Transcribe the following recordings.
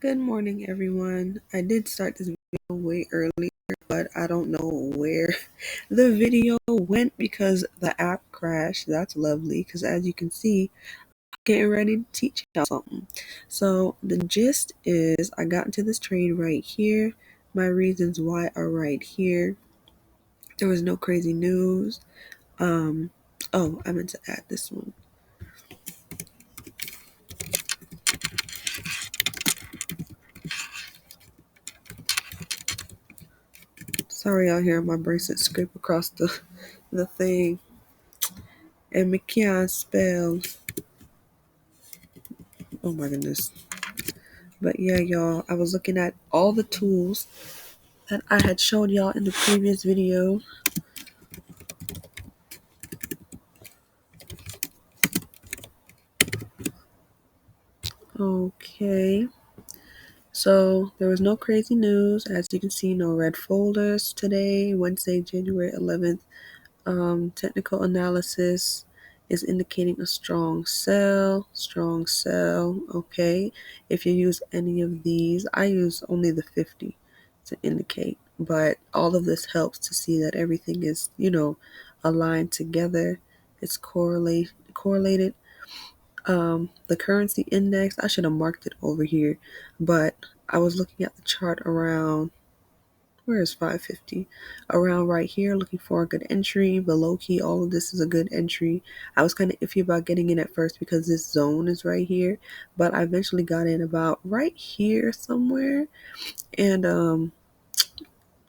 Good morning, everyone. I did start this video way earlier, but I don't know where the video went because the app crashed. That's lovely because as you can see, I'm getting ready to teach y'all something. So the gist is I got into this trade right here. My reasons why are right here. There was no crazy news. Um, oh, I meant to add this one. Sorry, y'all hear my bracelet scrape across the thing. And me can't spell. Oh my goodness. But yeah, y'all, I was looking at all the tools that I had showed y'all in the previous video. Okay. So there was no crazy news. As you can see, no red folders today, Wednesday, January 11th. Technical analysis is indicating a strong sell, okay. If you use any of these, I use only the 50 to indicate, but all of this helps to see that everything is, aligned together. It's correlated. The currency index, I should have marked it over here, but I was looking at the chart around, where is 550? Around right here, looking for a good entry. Below key, all of this is a good entry. I was kind of iffy about getting in at first because this zone is right here, but I eventually got in about right here somewhere, and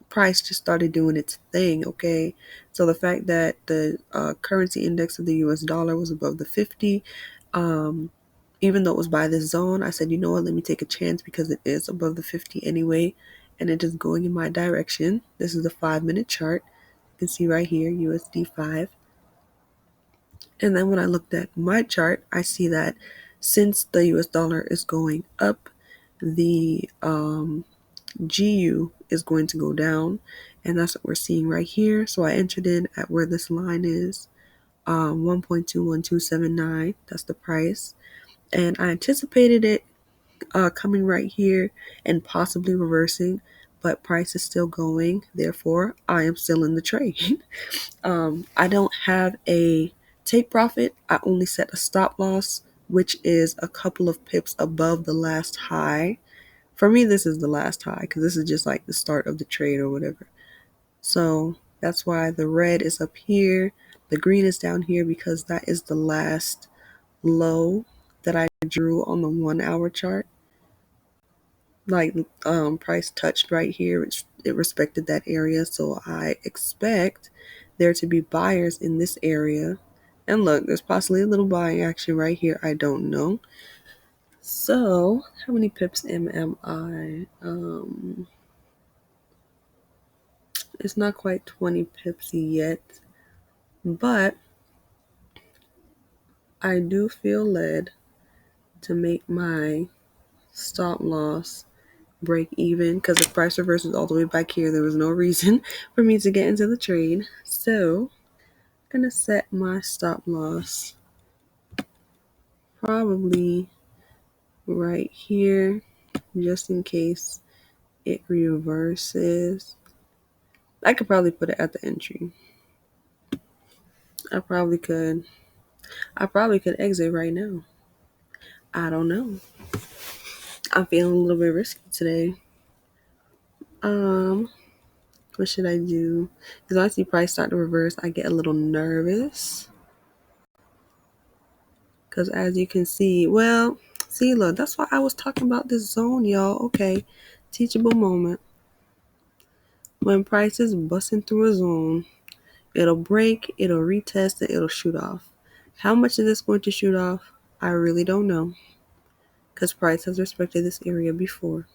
price just started doing its thing, okay? So the fact that the currency index of the US dollar was above the 50, even though it was by this zone, I said, you know what, let me take a chance because it is above the 50 anyway, and it is going in my direction. This is the 5-minute chart. You can see right here, USD 5. And then when I looked at my chart, I see that since the US dollar is going up, the GU is going to go down, and that's what we're seeing right here. So I entered in at where this line is, 1.21279. That's the price, and I anticipated it coming right here and possibly reversing, but price is still going. Therefore, I am still in the trade. I don't have a take profit. I only set a stop loss, which is a couple of pips above the last high. For me, this is the last high because this is just like the start of the trade or whatever. So that's why the red is up here. The green is down here because that is the last low that I drew on the 1-hour chart. Like price touched right here, it respected that area. So I expect there to be buyers in this area. And look, there's possibly a little buying action right here. I don't know. So how many pips am I? It's not quite 20 pips yet, but I do feel led to make my stop loss break even because the price reverses all the way back here. There was no reason for me to get into the trade. So I'm going to set my stop loss probably right here just in case it reverses. I could probably put it at the entry. I probably could exit right now. I don't know. I'm feeling a little bit risky today. What should I do? Because I see price start to reverse, I get a little nervous. Because as you can see, look, that's why I was talking about this zone, y'all. Okay, teachable moment. When price is busting through a zone, it'll break, it'll retest, and it'll shoot off. How much is this going to shoot off? I really don't know. Because price has respected this area before.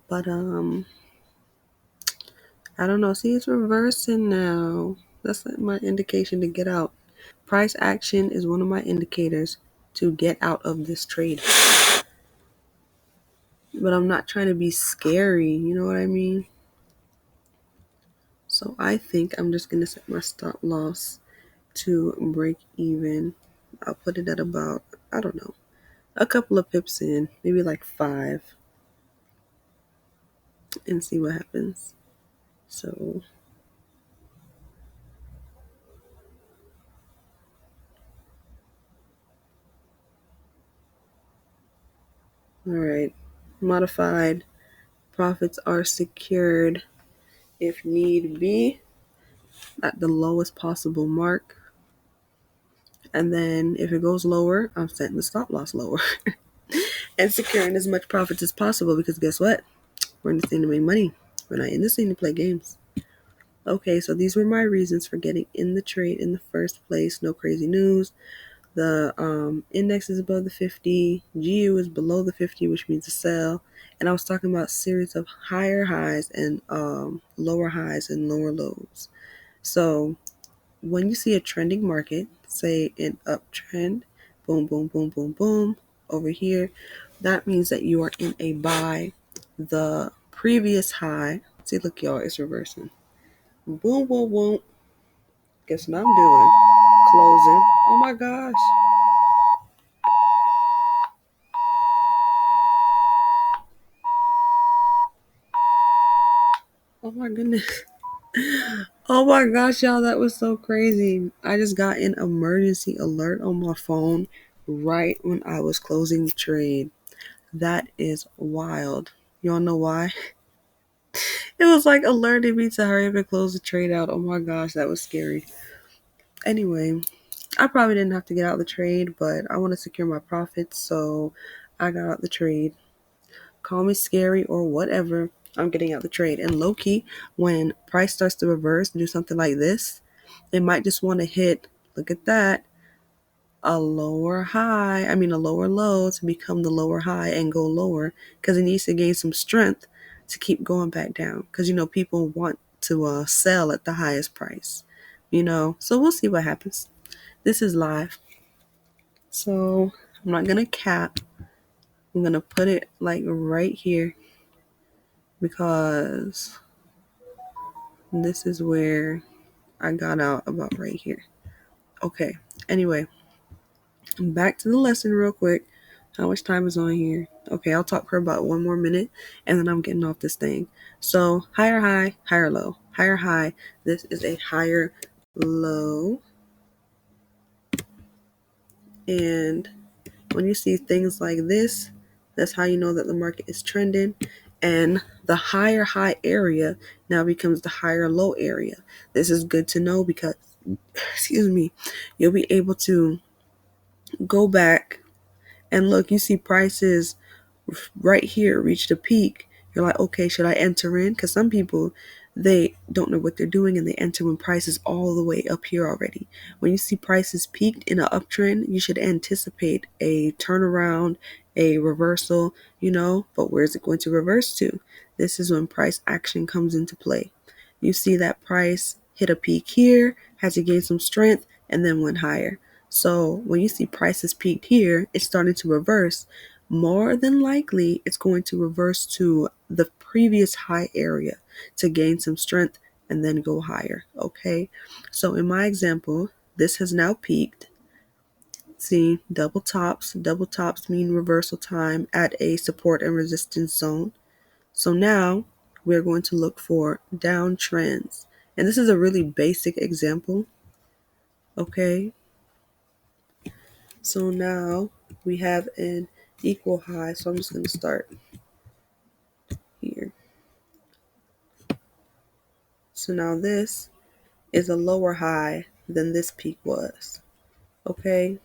But, I don't know. See, it's reversing now. That's my indication to get out. Price action is one of my indicators to get out of this trade. But I'm not trying to be scary, you know what I mean? So I think I'm just going to set my stop loss to break even. I'll put it at about, I don't know, a couple of pips in, maybe like 5, and see what happens. So, all right. Modified profits are secured if need be at the lowest possible mark. And then if it goes lower, I'm setting the stop loss lower and securing as much profits as possible because guess what? We're in this thing to make money. We're not in this thing to play games. Okay, so these were my reasons for getting in the trade in the first place. No crazy news. The index is above the 50. GU is below the 50, which means a sell. And I was talking about series of higher highs and lower highs and lower lows. So when you see a trending market, say an uptrend, boom, boom, boom, boom, boom, over here, that means that you are in a buy. The previous high, see, look, y'all, it's reversing. Boom, boom, boom. Guess what I'm doing? Closing. Oh my gosh. Oh my goodness. Oh my gosh, y'all, that was so crazy. I just got an emergency alert on my phone right when I was closing the trade. That is wild. Y'all know why? It was like alerting me to hurry up and close the trade out. Oh my gosh, that was scary. Anyway, I probably didn't have to get out of the trade, but I want to secure my profits, so I got out the trade. Call me scary or whatever. I'm getting out the trade. And low key, when price starts to reverse, do something like this, it might just want to hit, look at that, a lower high, a lower low to become the lower high and go lower because it needs to gain some strength to keep going back down. Because, people want to sell at the highest price, so we'll see what happens. This is live. So I'm not going to cap. I'm going to put it like right here because this is where I got out about right here. Okay. Anyway, back to the lesson real quick. How much time is on here? Okay, I'll talk for about 1 more minute and then I'm getting off this thing. So higher high, higher low, higher high. This is a higher low. And when you see things like this, that's how you know that the market is trending. And the higher high area now becomes the higher low area. This is good to know because, you'll be able to go back and look. You see prices right here reached a peak. You're like, okay, should I enter in? Because some people, they don't know what they're doing and they enter when prices all the way up here already. When you see prices peaked in an uptrend, you should anticipate a turnaround, a reversal, but where is it going to reverse to? This is when price action comes into play. You see that price hit a peak here, had to gain some strength, and then went higher. So when you see prices peaked here, it's starting to reverse. More than likely, it's going to reverse to the previous high area to gain some strength and then go higher, okay? So in my example, this has now peaked. See, double tops. Double tops mean reversal time at a support and resistance zone. So now we're going to look for downtrends. And this is a really basic example, okay? So now we have an equal high. So I'm just going to start here. So now this is a lower high than this peak was. Okay,